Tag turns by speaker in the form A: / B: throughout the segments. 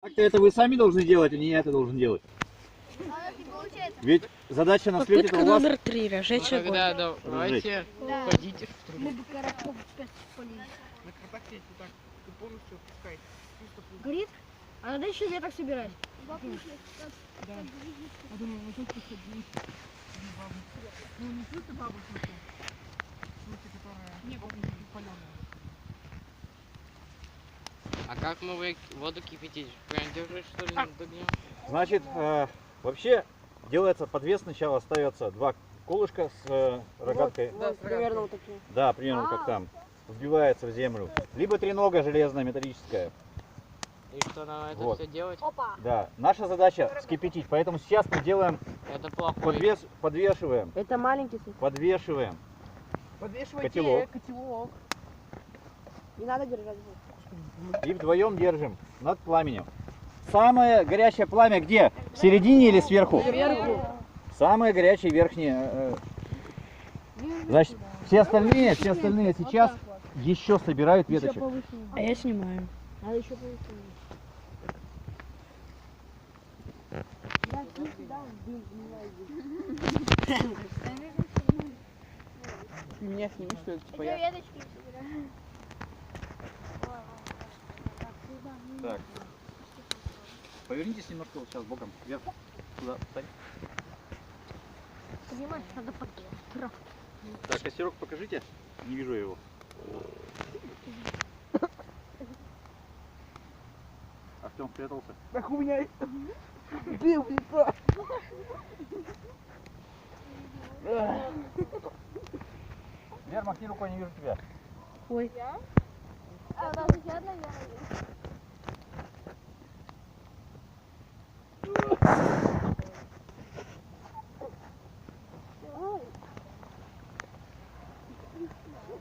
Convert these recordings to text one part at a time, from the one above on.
A: Так-то это вы сами должны делать, а не я это должен делать. Ведь задача на слете
B: Попытка
A: у вас...
B: номер 3. Разжечь огонь.
C: Тогда давайте уходите в трубу.
D: Мы бы коробков спалили.
C: Так вот так сесть, вот так. Ты полностью опускай. Чисто пусто.
D: Горит? А надо еще веток собирать.
C: Да. Я думаю, мы только ходили. Ну не просто бабушка, которая не паленая. А как мы воду кипятить? Прям держишь, что ли, над огнем?
A: Значит, вообще делается подвес, сначала ставятся два колышка с рогаткой.
B: Да, примерно вот такие.
A: Да, примерно как там. Вбивается в землю. Либо тренога железная, металлическая.
C: И что нам это
A: Вот.
C: все делать?
D: Опа.
A: Да, наша задача вскипятить. Поэтому сейчас мы делаем
C: Это плохо.
A: подвешиваем.
B: Это маленький сыр.
A: Подвешиваем.
C: Подвешивайте
A: Котелок.
B: Не надо держать.
A: И вдвоем держим над пламенем. Самое горячее пламя где? В середине или сверху?
B: Сверху.
A: Самое горячее верхнее. Значит, все остальные сейчас еще собирают веточек.
B: А я снимаю.
D: Надо еще повыше.
C: Меня сними, что это типа
D: Я
C: я.
D: веточки собираю.
A: Так. Повернитесь немножко вот сейчас боком вверх. Туда. Встань.
D: Понимаешь, надо подъехать.
A: Так, костерок покажите. Не вижу его. Артем спрятался.
C: Так у меня дым в лицо.
A: Вер, махни рукой, не вижу тебя.
B: Ой.
D: А у нас еще одна вера есть.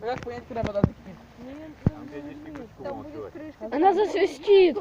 C: Как понять, когда вода закипит?
A: Там где 10 крючков открывать.
B: Она засвистит.